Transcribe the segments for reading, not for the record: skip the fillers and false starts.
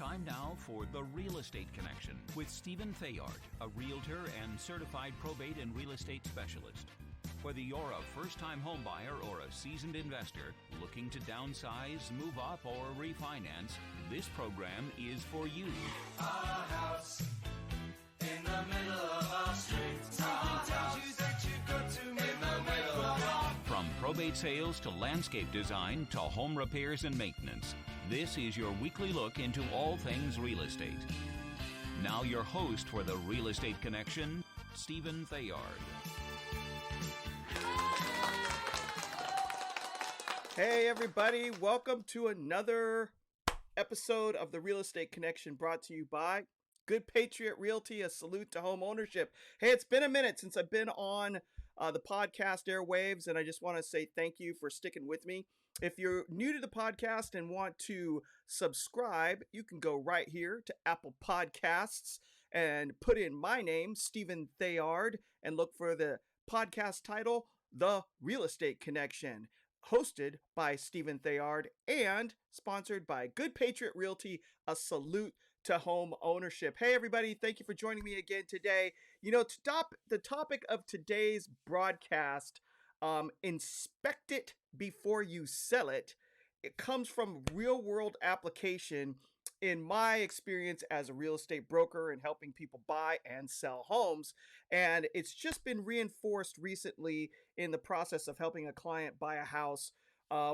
Time now for The Real Estate Connection with Stephen Theard, a realtor and certified probate and real estate specialist. Whether you're a first-time homebuyer or a seasoned investor looking to downsize, move up, or refinance, this program is for you. Our house in the middle of our street. Something tells you that you've got to move in the middle of our... From probate sales to landscape design to home repairs and maintenance, this is your weekly look into all things real estate. Now your host for The Real Estate Connection, Stephen Theard. Hey everybody, welcome to another episode of The Real Estate Connection brought to you by Good Patriot Realty, a salute to home ownership. Hey, it's been a minute since I've been on the podcast airwaves, and I just want to say thank you for sticking with me. If you're new to the podcast and want to subscribe, you can go right here to Apple Podcasts and put in my name, Stephen Theard, and look for the podcast title, The Real Estate Connection, hosted by Stephen Theard and sponsored by Good Patriot Realty, a salute to home ownership. Hey everybody, thank you for joining me again today. You know, the topic of today's broadcast, inspect it before you sell it. It comes from real world application in my experience as a real estate broker and helping people buy and sell homes. And it's just been reinforced recently in the process of helping a client buy a house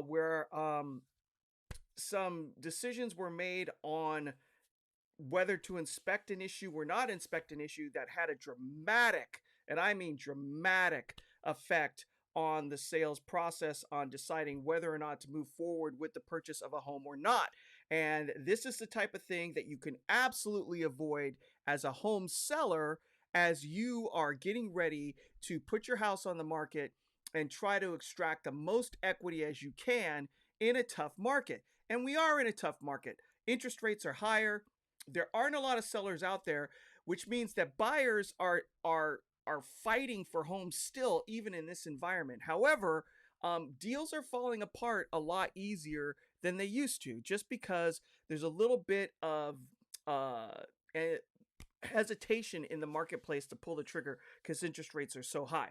where some decisions were made on whether to inspect an issue or not inspect an issue that had a dramatic, and I mean dramatic, effect on the sales process, on deciding whether or not to move forward with the purchase of a home or not. And this is the type of thing that you can absolutely avoid as a home seller as you are getting ready to put your house on the market and try to extract the most equity as you can in a tough market. And we are in a tough market. Interest rates are higher. There aren't a lot of sellers out there, which means that buyers are fighting for homes still, even in this environment. However, deals are falling apart a lot easier than they used to, just because there's a little bit of hesitation in the marketplace to pull the trigger because interest rates are so high.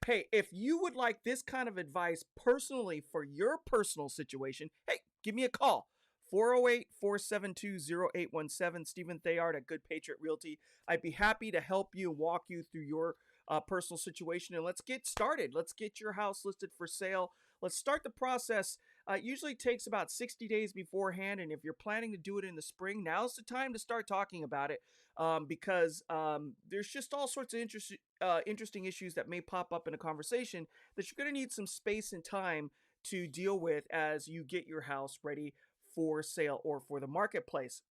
Hey, if you would like this kind of advice personally for your personal situation, hey, give me a call. 408-472-0817, Stephen Theard at Good Patriot Realty. I'd be happy to help you and walk you through your personal situation. And let's get started. Let's get your house listed for sale. Let's start the process. It usually takes about 60 days beforehand. And if you're planning to do it in the spring, now's the time to start talking about it because there's just all sorts of interesting issues that may pop up in a conversation that you're going to need some space and time to deal with as you get your house ready for sale or for the marketplace.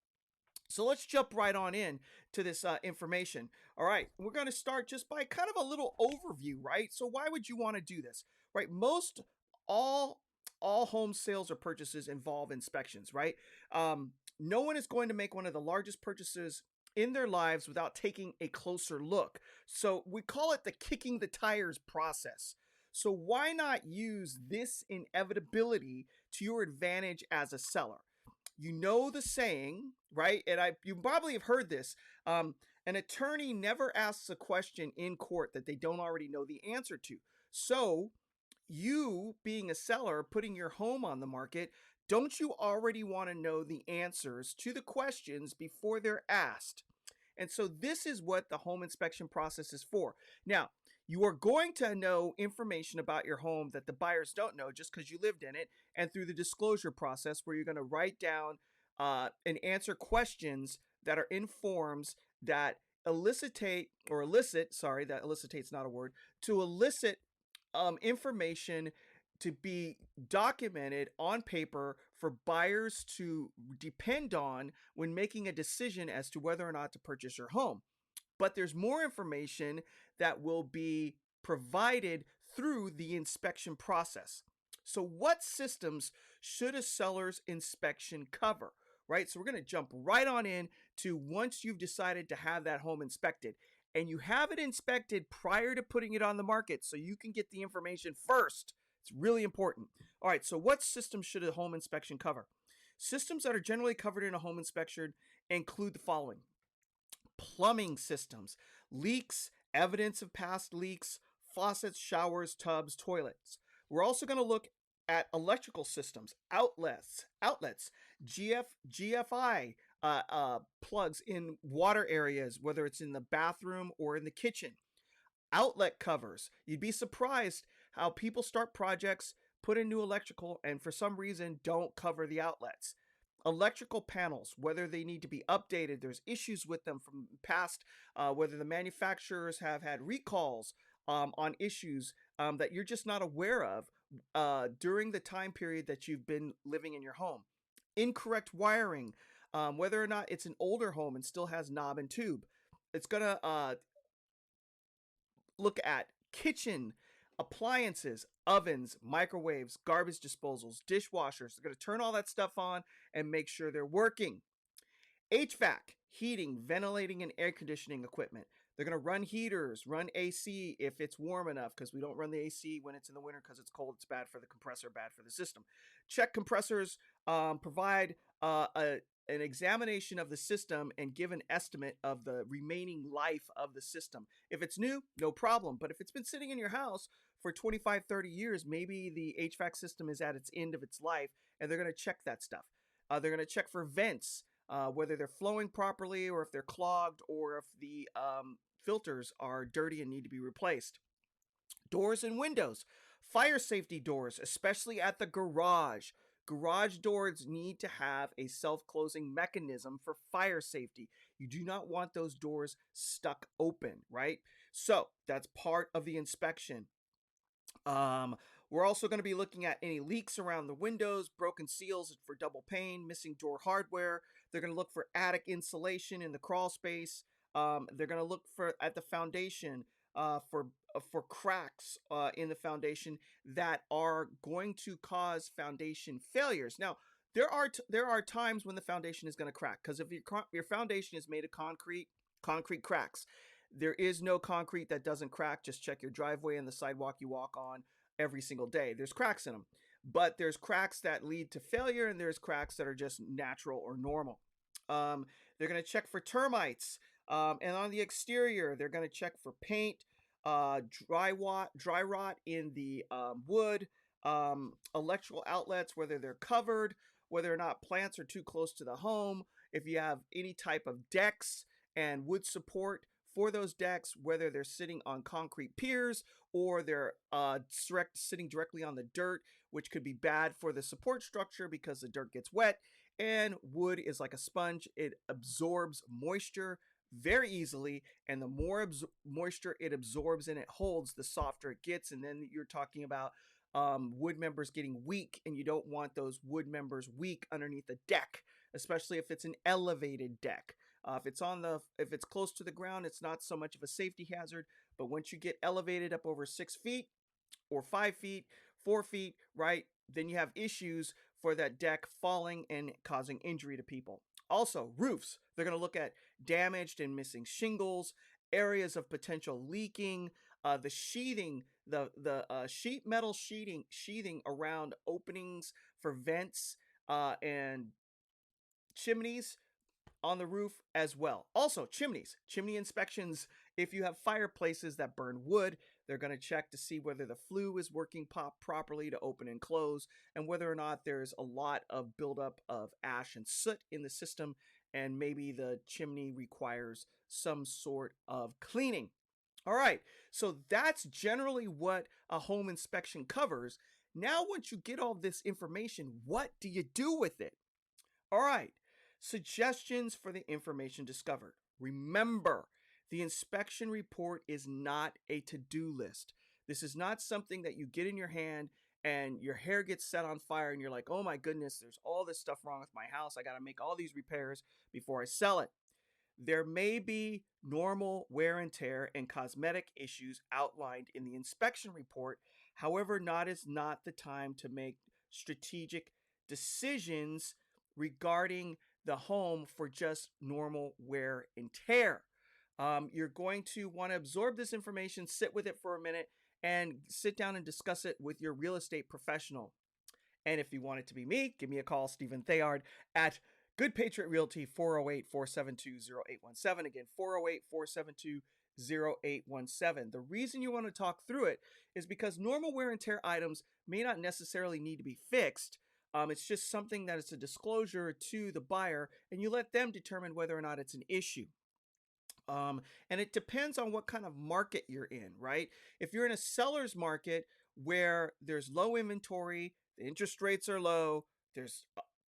So let's jump right on in to this information. All right, we're going to start just by kind of a little overview, right? So why would you want to do this, right? Most all home sales or purchases involve inspections, right? No one is going to make one of the largest purchases in their lives without taking a closer look. So we call it the kicking the tires process. So why not use this inevitability to your advantage as a seller? You know the saying, right? And you probably have heard this. An attorney never asks a question in court that they don't already know the answer to. So you, being a seller, putting your home on the market, don't you already want to know the answers to the questions before they're asked? And so this is what the home inspection process is for. Now, you are going to know information about your home that the buyers don't know just because you lived in it, and through the disclosure process where you're going to write down and answer questions that are in forms that elicitate's not a word, to elicit information to be documented on paper for buyers to depend on when making a decision as to whether or not to purchase your home. But there's more information that will be provided through the inspection process. So what systems should a seller's inspection cover, right? So we're going to jump right on in to once you've decided to have that home inspected, and you have it inspected prior to putting it on the market so you can get the information first. It's really important. All right, so what system should a home inspection cover? Systems that are generally covered in a home inspection include the following: plumbing systems, leaks, evidence of past leaks, faucets, showers, tubs, toilets. We're also going to look at electrical systems, outlets, GFI plugs in water areas, whether it's in the bathroom or in the kitchen. Outlet covers. You'd be surprised how people start projects, put in new electrical, and for some reason don't cover the outlets. Electrical panels, whether they need to be updated, there's issues with them from past, whether the manufacturers have had recalls on issues that you're just not aware of during the time period that you've been living in your home. Incorrect wiring, whether or not it's an older home and still has knob and tube. It's going to look at kitchen appliances, ovens, microwaves, garbage disposals, dishwashers. They're going to turn all that stuff on and make sure they're working. HVAC, heating, ventilating, and air conditioning equipment. They're going to run heaters, run AC if it's warm enough, because we don't run the AC when it's in the winter because it's cold. It's bad for the compressor, bad for the system. Check compressors, provide an examination of the system and give an estimate of the remaining life of the system. If it's new, no problem. But if it's been sitting in your house for 25, 30 years, maybe the HVAC system is at its end of its life, and they're going to check that stuff. They're going to check for vents, whether they're flowing properly or if they're clogged or if the filters are dirty and need to be replaced. Doors and windows, fire safety doors, especially at the garage. Garage doors need to have a self-closing mechanism for fire safety. You do not want those doors stuck open, right? So that's part of the inspection. We're also going to be looking at any leaks around the windows, broken seals for double pane, missing door hardware. They're going to look for attic insulation in the crawl space. They're going to look at the foundation for cracks in the foundation that are going to cause foundation failures. Now, there are times when the foundation is going to crack, because if your foundation is made of concrete cracks. There is no concrete that doesn't crack. Just check your driveway and the sidewalk you walk on every single day. There's cracks in them, but there's cracks that lead to failure, and there's cracks that are just natural or normal. They're going to check for termites, and on the exterior, they're going to check for paint, dry rot in the wood, electrical outlets, whether they're covered, whether or not plants are too close to the home, if you have any type of decks and wood support for those decks, whether they're sitting on concrete piers or they're sitting directly on the dirt, which could be bad for the support structure because the dirt gets wet. And wood is like a sponge. It absorbs moisture very easily, and the more moisture it absorbs and it holds, the softer it gets. And then you're talking about wood members getting weak, and you don't want those wood members weak underneath the deck, especially if it's an elevated deck. If it's close to the ground, it's not so much of a safety hazard. But once you get elevated up over 6 feet or 5 feet, 4 feet, right, then you have issues for that deck falling and causing injury to people. Also, roofs. They're going to look at damaged and missing shingles, areas of potential leaking, the sheathing, the sheet metal sheathing around openings for vents and chimneys on the roof as well. Also, chimney inspections. If you have fireplaces that burn wood, they're going to check to see whether the flue is working properly to open and close, and whether or not there's a lot of buildup of ash and soot in the system, and maybe the chimney requires some sort of cleaning. All right, so that's generally what a home inspection covers. Now, once you get all this information, what do you do with it? All right. Suggestions for the information discovered. Remember, the inspection report is not a to-do list. This is not something that you get in your hand and your hair gets set on fire and you're like, oh my goodness, there's all this stuff wrong with my house. I got to make all these repairs before I sell it. There may be normal wear and tear and cosmetic issues outlined in the inspection report. However, now is not the time to make strategic decisions regarding the home for just normal wear and tear. You're going to want to absorb this information, sit with it for a minute, and sit down and discuss it with your real estate professional. And if you want it to be me, give me a call, Stephen Theard, at Good Patriot Realty, 408-472-0817. Again, 408-472-0817. The reason you want to talk through it is because normal wear and tear items may not necessarily need to be fixed. It's just something that is a disclosure to the buyer, and you let them determine whether or not it's an issue. And it depends on what kind of market you're in, right? If you're in a seller's market where there's low inventory, the interest rates are low, there's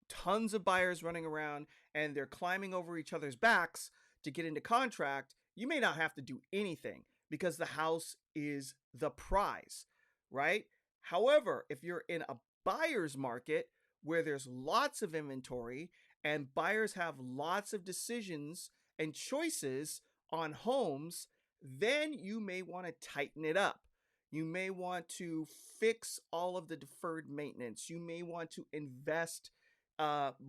tons of buyers running around, and they're climbing over each other's backs to get into contract, you may not have to do anything because the house is the prize, right? However, if you're in a buyer's market where there's lots of inventory and buyers have lots of decisions and choices on homes, then you may want to tighten it up. You may want to fix all of the deferred maintenance. You may want to invest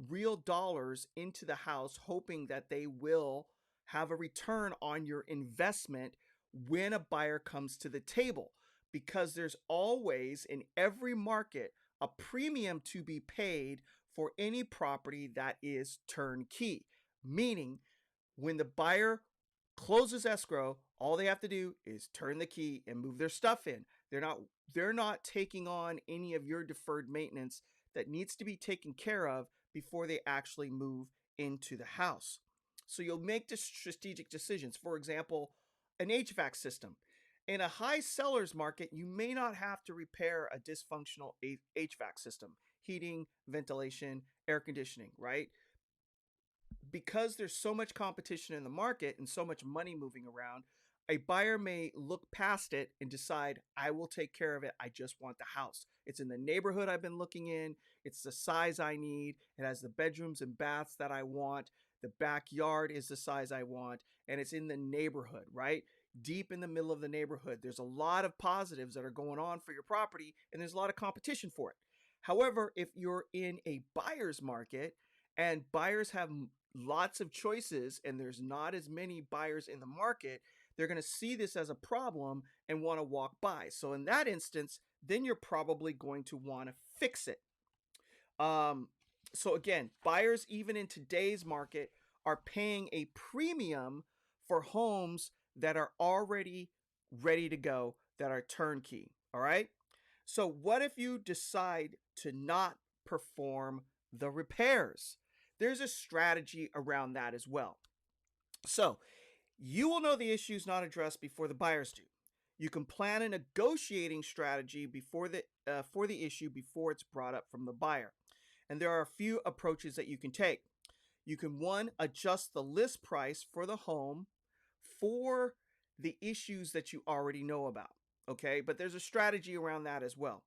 real dollars into the house, hoping that they will have a return on your investment when a buyer comes to the table. Because there's always, in every market, a premium to be paid for any property that is turnkey. Meaning, when the buyer closes escrow, all they have to do is turn the key and move their stuff in. They're not taking on any of your deferred maintenance that needs to be taken care of before they actually move into the house. So you'll make the strategic decisions. For example, an HVAC system. In a high seller's market, you may not have to repair a dysfunctional HVAC system, heating, ventilation, air conditioning, right? Because there's so much competition in the market and so much money moving around, a buyer may look past it and decide, I will take care of it. I just want the house. It's in the neighborhood I've been looking in. It's the size I need. It has the bedrooms and baths that I want. The backyard is the size I want. And it's in the neighborhood, right? Deep in the middle of the neighborhood. There's a lot of positives that are going on for your property, and there's a lot of competition for it. However, if you're in a buyer's market and buyers have lots of choices and there's not as many buyers in the market, they're going to see this as a problem and want to walk by. So in that instance, then you're probably going to want to fix it. So again, buyers even in today's market are paying a premium for homes that are already ready to go, that are turnkey. All right. So what if you decide to not perform the repairs? There's a strategy around that as well. So you will know the issues not addressed before the buyers do. You can plan a negotiating strategy for the issue before it's brought up from the buyer. And there are a few approaches that you can take. You can, one, adjust the list price for the home for the issues that you already know about. Okay, but there's a strategy around that as well.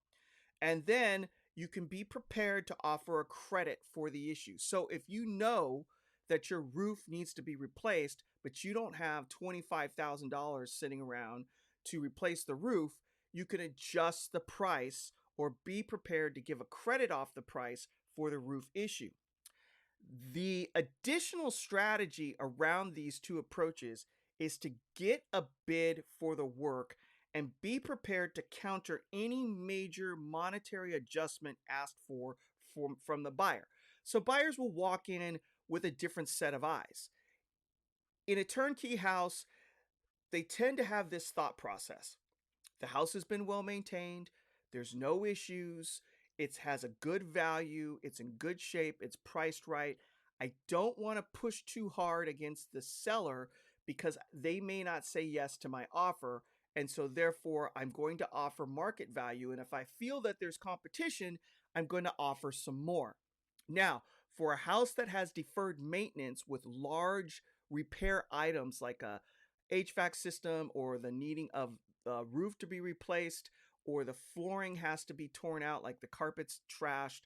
And then you can be prepared to offer a credit for the issue. So if you know that your roof needs to be replaced, but you don't have $25,000 sitting around to replace the roof, you can adjust the price or be prepared to give a credit off the price for the roof issue. The additional strategy around these two approaches is to get a bid for the work and be prepared to counter any major monetary adjustment asked for from the buyer. So buyers will walk in with a different set of eyes. In a turnkey house, they tend to have this thought process. The house has been well maintained. There's no issues. It has a good value. It's in good shape. It's priced right. I don't want to push too hard against the seller because they may not say yes to my offer. And so therefore, I'm going to offer market value. And if I feel that there's competition, I'm going to offer some more. Now, for a house that has deferred maintenance with large repair items like a HVAC system or the needing of the roof to be replaced or the flooring has to be torn out, like the carpet's trashed,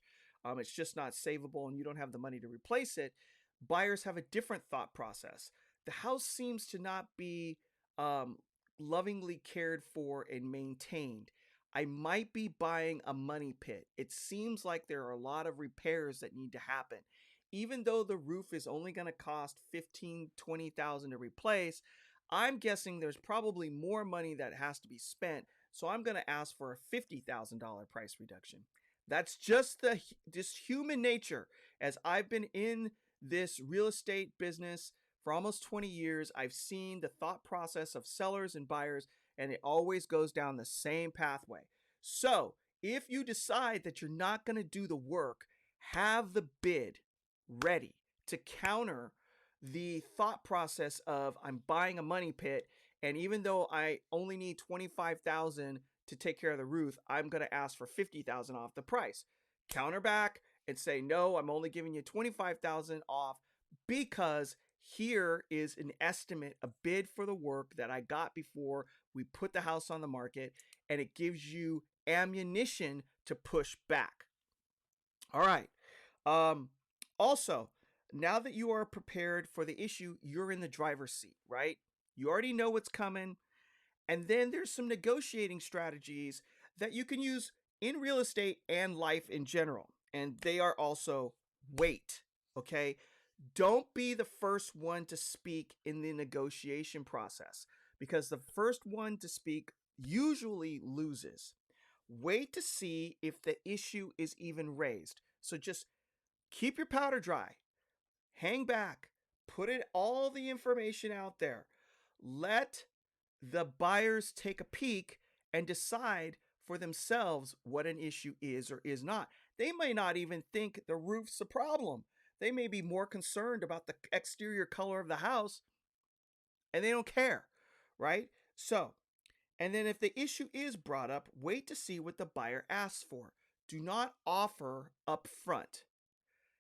it's just not savable and you don't have the money to replace it, buyers have a different thought process. The house seems to not be lovingly cared for and maintained. I might be buying a money pit. It seems like there are a lot of repairs that need to happen. Even though the roof is only going to cost $15,000, $20,000 to replace, I'm guessing there's probably more money that has to be spent. So I'm going to ask for a $50,000 price reduction. That's just just human nature. As I've been in this real estate business for almost 20 years, I've seen the thought process of sellers and buyers, and it always goes down the same pathway. So if you decide that you're not going to do the work, have the bid ready to counter the thought process of I'm buying a money pit, and even though I only need 25,000 to take care of the roof, I'm going to ask for 50,000 off the price. Counter back and say, no, I'm only giving you 25,000 off because here is an estimate, a bid for the work that I got before we put the house on the market, and it gives you ammunition to push back. All right. Also, now that you are prepared for the issue, you're in the driver's seat, right? You already know what's coming. And then there's some negotiating strategies that you can use in real estate and life in general. And they are also wait, okay? Don't be the first one to speak in the negotiation process, because the first one to speak usually loses. Wait to see if the issue is even raised. So just keep your powder dry. Hang back. Put all the information out there. Let the buyers take a peek and decide for themselves what an issue is or is not. They may not even think the roof's a problem. They may be more concerned about the exterior color of the house, and they don't care, right? So, and then if the issue is brought up, wait to see what the buyer asks for. Do not offer up front.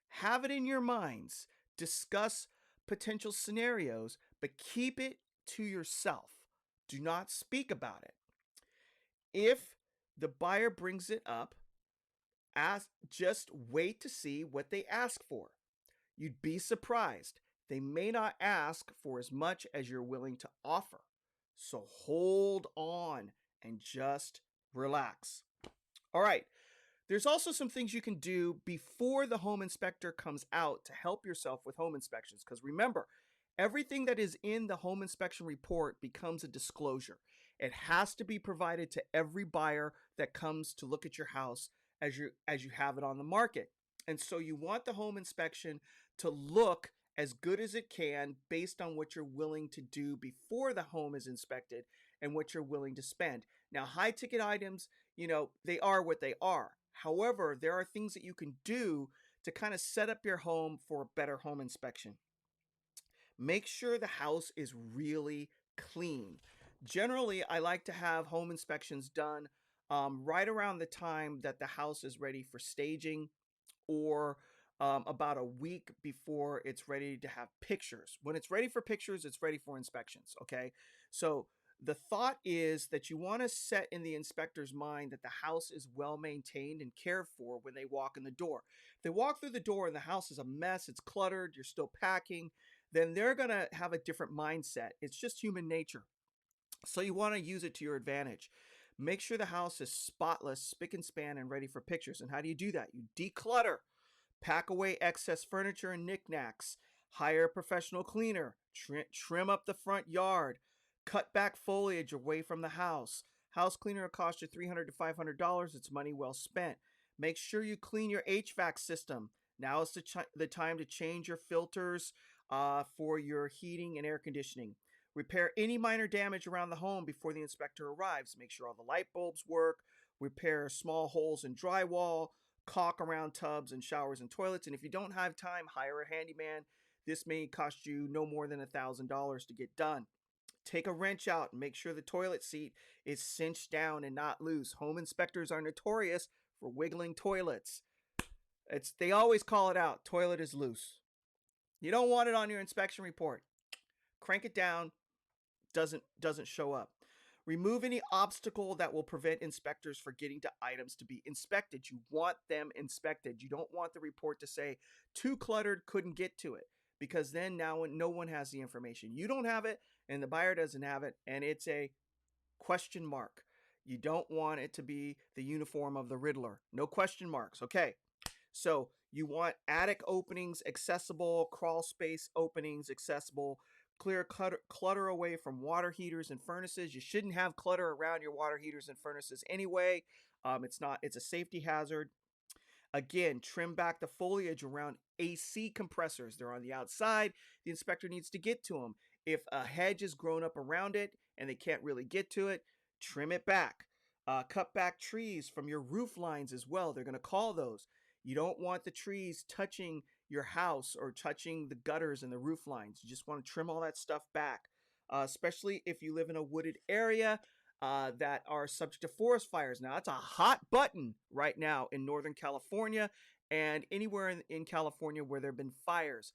Have it in your minds. Discuss potential scenarios, but keep it to yourself. Do not speak about it. If the buyer brings it up, just wait to see what they ask for. You'd be surprised. They may not ask for as much as you're willing to offer. So hold on and just relax. All right. There's also some things you can do before the home inspector comes out to help yourself with home inspections. Because remember, everything that is in the home inspection report becomes a disclosure. It has to be provided to every buyer that comes to look at your house as you have it on the market. And so you want the home inspection to look as good as it can based on what you're willing to do before the home is inspected and what you're willing to spend. Now, high ticket items, they are what they are. However, there are things that you can do to kind of set up your home for a better home inspection. Make sure the house is really clean. Generally, I like to have home inspections done right around the time that the house is ready for staging, or about a week before it's ready to have pictures. When it's ready for pictures, it's ready for inspections, okay? So the thought is that you want to set in the inspector's mind that the house is well maintained and cared for when they walk in the door. If they walk through the door and the house is a mess, it's cluttered, you're still packing, then they're going to have a different mindset. It's just human nature. So you want to use it to your advantage. Make sure the house is spotless, spick and span, and ready for pictures. And how do you do that? You declutter. Pack away excess furniture and knickknacks. Hire a professional cleaner. Trim up the front yard. Cut back foliage away from the house. House cleaner will cost you $300 to $500. It's money well spent. Make sure you clean your HVAC system. Now is the time to change your filters for your heating and air conditioning. Repair any minor damage around the home before the inspector arrives. Make sure all the light bulbs work. Repair small holes in drywall. Caulk around tubs and showers and toilets. And if you don't have time, hire a handyman. This may cost you no more than $1,000 to get done. Take a wrench out and make sure the toilet seat is cinched down and not loose. Home inspectors are notorious for wiggling toilets. They always call it out. Toilet is loose. You don't want it on your inspection report. Crank it down. Doesn't show up. Remove any obstacle that will prevent inspectors from getting to items to be inspected. You want them inspected. You don't want the report to say too cluttered, couldn't get to it, because then now no one has the information. You don't have it and the buyer doesn't have it, and it's a question mark. You don't want it to be the uniform of the Riddler. No question marks. Okay. So you want attic openings accessible, crawl space openings accessible. Clear clutter away from water heaters and furnaces. You shouldn't have clutter around your water heaters and furnaces anyway. It's a safety hazard. Again, trim back the foliage around AC compressors. They're on the outside. The inspector needs to get to them. If a hedge is grown up around it and they can't really get to it, trim it back. Cut back trees from your roof lines as well. They're going to call those. You don't want the trees touching your house or touching the gutters and the roof lines. You just want to trim all that stuff back, especially if you live in a wooded area that are subject to forest fires. Now, that's a hot button right now in Northern California and anywhere in California where there have been fires.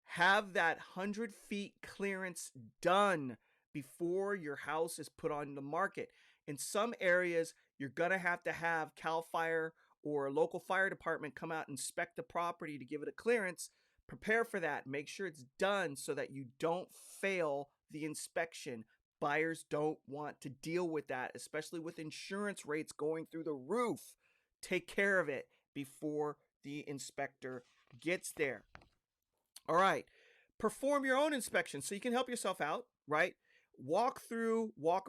Have that 100 feet clearance done before your house is put on the market. In some areas, you're going to have CAL FIRE or a local fire department come out and inspect the property to give it a clearance. Prepare for that. Make sure it's done so that you don't fail the inspection. Buyers don't want to deal with that, especially with insurance rates going through the roof. Take care of it before the inspector gets there. All right. Perform your own inspection so you can help yourself out, right? Walk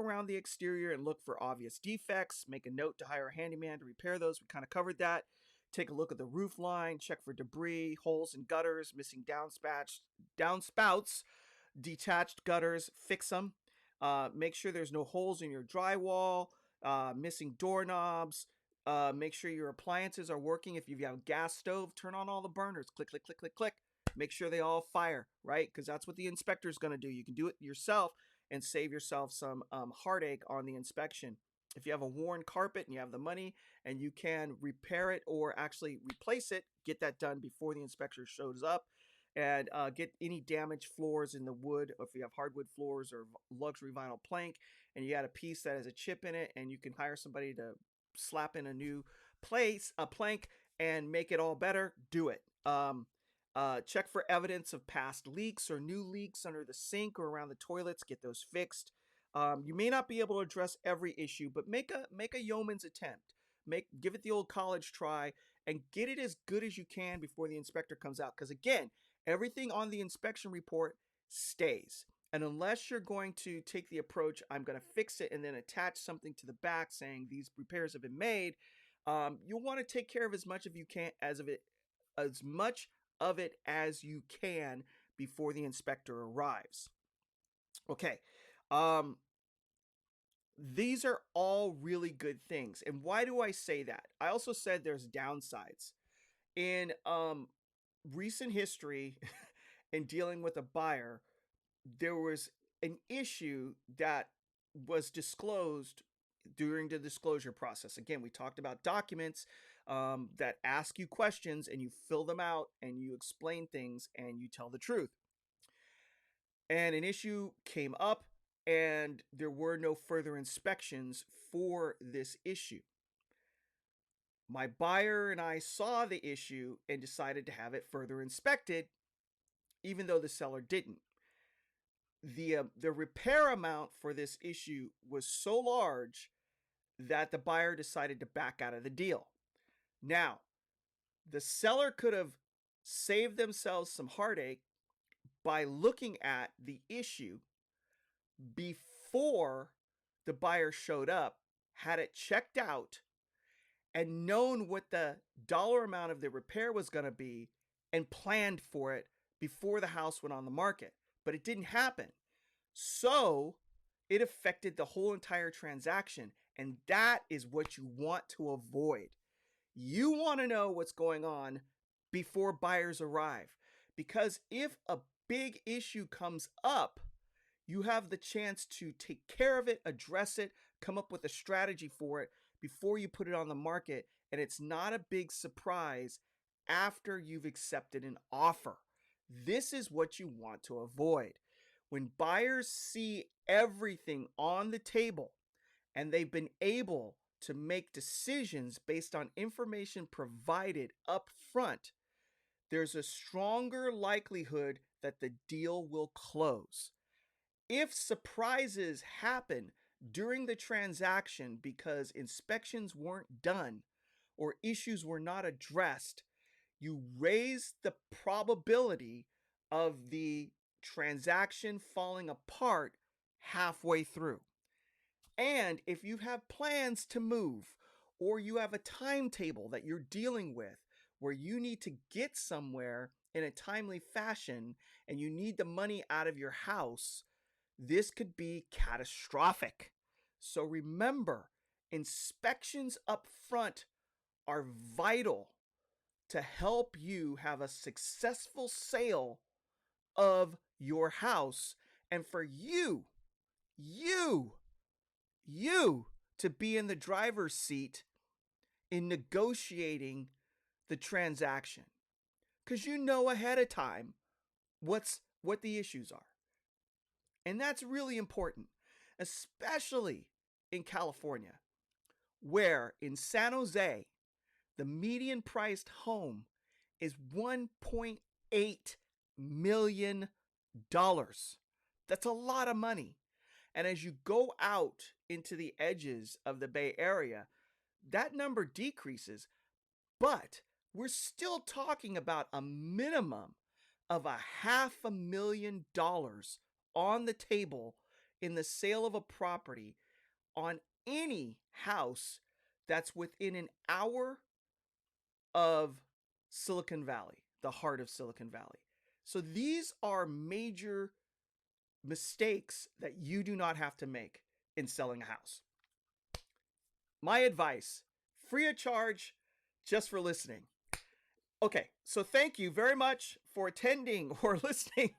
around the exterior and look for obvious defects. Make a note to hire a handyman to repair those. We kind of covered that. Take a look at the roof line. Check for debris, holes in gutters, missing downspouts, detached gutters. Fix them. Make sure there's no holes in your drywall, missing doorknobs. Make sure your appliances are working. If you have a gas stove, turn on all the burners. Click, click, click, click, click. Make sure they all fire, right? Because that's what the inspector is going to do. You can do it yourself and save yourself some heartache on the inspection. If you have a worn carpet and you have the money and you can repair it or actually replace it, get that done before the inspector shows up. And get any damaged floors in the wood, or if you have hardwood floors or luxury vinyl plank and you got a piece that has a chip in it and you can hire somebody to slap in a new plank and make it all better, do it. Check for evidence of past leaks or new leaks under the sink or around the toilets. Get those fixed. You may not be able to address every issue, but make a yeoman's attempt. Give it the old college try and get it as good as you can before the inspector comes out. Because again, everything on the inspection report stays. And unless you're going to take the approach, I'm going to fix it and then attach something to the back saying these repairs have been made, you'll want to take care of as much of it as you can before the inspector arrives. Okay. These are all really good things. And why do I say that? I also said there's downsides. In recent history, in dealing with a buyer, there was an issue that was disclosed during the disclosure process. Again, we talked about documents that ask you questions and you fill them out and you explain things and you tell the truth. And an issue came up and there were no further inspections for this issue. My buyer and I saw the issue and decided to have it further inspected, even though the seller didn't. The repair amount for this issue was so large that the buyer decided to back out of the deal. Now, the seller could have saved themselves some heartache by looking at the issue before the buyer showed up, had it checked out, and known what the dollar amount of the repair was going to be and planned for it before the house went on the market. But it didn't happen. So it affected the whole entire transaction. And that is what you want to avoid. You want to know what's going on before buyers arrive. Because if a big issue comes up, you have the chance to take care of it, address it, come up with a strategy for it before you put it on the market. And it's not a big surprise after you've accepted an offer. This is what you want to avoid. When buyers see everything on the table and they've been able to make decisions based on information provided up front, there's a stronger likelihood that the deal will close. If surprises happen during the transaction because inspections weren't done or issues were not addressed, you raise the probability of the transaction falling apart halfway through. And if you have plans to move or you have a timetable that you're dealing with where you need to get somewhere in a timely fashion and you need the money out of your house, this could be catastrophic. So remember, inspections up front are vital to help you have a successful sale of your house and for you to be in the driver's seat in negotiating the transaction, because you know ahead of time what the issues are. And that's really important, especially in California, where in San Jose, the median priced home is $1.8 million. That's a lot of money. And as you go out into the edges of the Bay Area, that number decreases, but we're still talking about a minimum of $500,000 on the table in the sale of a property on any house that's within an hour of Silicon Valley, the heart of Silicon Valley. So these are major mistakes that you do not have to make in selling a house. My advice, free of charge, just for listening. Okay, so thank you very much for attending or listening.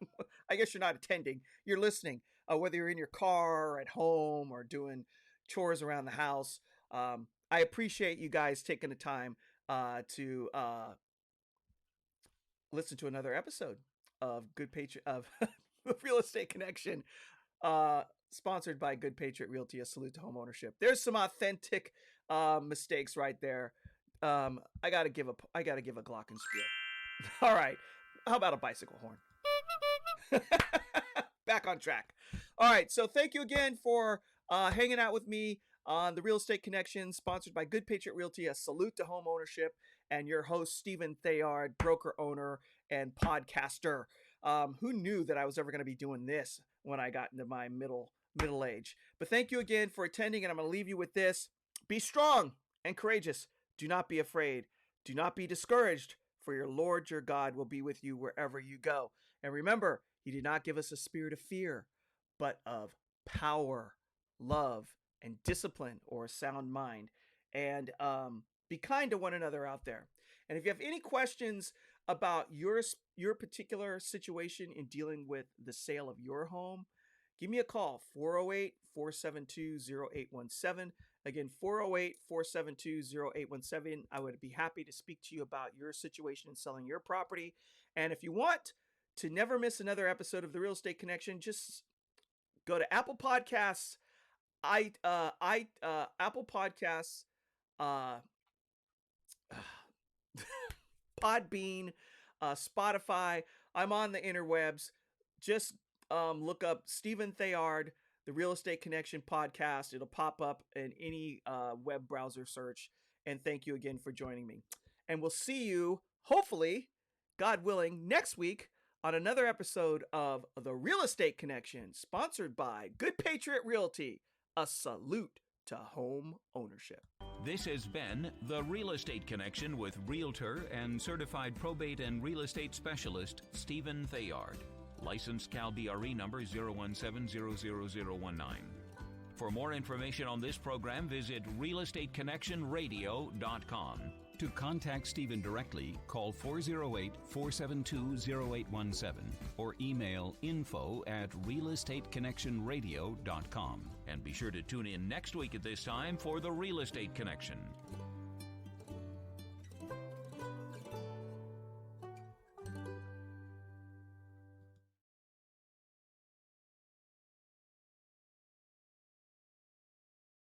I guess you're not attending, you're listening, whether you're in your car or at home or doing chores around the house. I appreciate you guys taking the time to listen to another episode of Good Patriot of Real Estate Connection, sponsored by Good Patriot Realty. A salute to home ownership. There's some authentic mistakes right there. I gotta give a glockenspiel. All right, how about a bicycle horn? Back on track. All right, so thank you again for hanging out with me on the Real Estate Connection, sponsored by Good Patriot Realty. A salute to home ownership, and your host Stephen Theard, broker owner and podcaster. Who knew that I was ever going to be doing this when I got into my middle age? But thank you again for attending, and I'm going to leave you with this: be strong and courageous. Do not be afraid. Do not be discouraged, for your Lord your God will be with you wherever you go. And remember, He did not give us a spirit of fear, but of power, love, and discipline, or a sound mind. And be kind to one another out there. And if you have any questions about your particular situation in dealing with the sale of your home, give me a call, 408-472-0817. Again, 408-472-0817. I would be happy to speak to you about your situation in selling your property. And if you want to never miss another episode of the Real Estate Connection, just go to Apple Podcasts, Apple Podcasts, Podbean, Spotify. I'm on the interwebs. Just look up Stephen Theard, the Real Estate Connection podcast. It'll pop up in any web browser search. And thank you again for joining me. And we'll see you, hopefully, God willing, next week on another episode of the Real Estate Connection, sponsored by Good Patriot Realty. A salute to home ownership. This has been The Real Estate Connection with Realtor and Certified Probate and Real Estate Specialist Stephen Theard. Licensed Cal BRE number 0170019. For more information on this program, visit realestateconnectionradio.com. To contact Stephen directly, call 408-472-0817 or email info@realestateconnectionradio.com. And be sure to tune in next week at this time for The Real Estate Connection.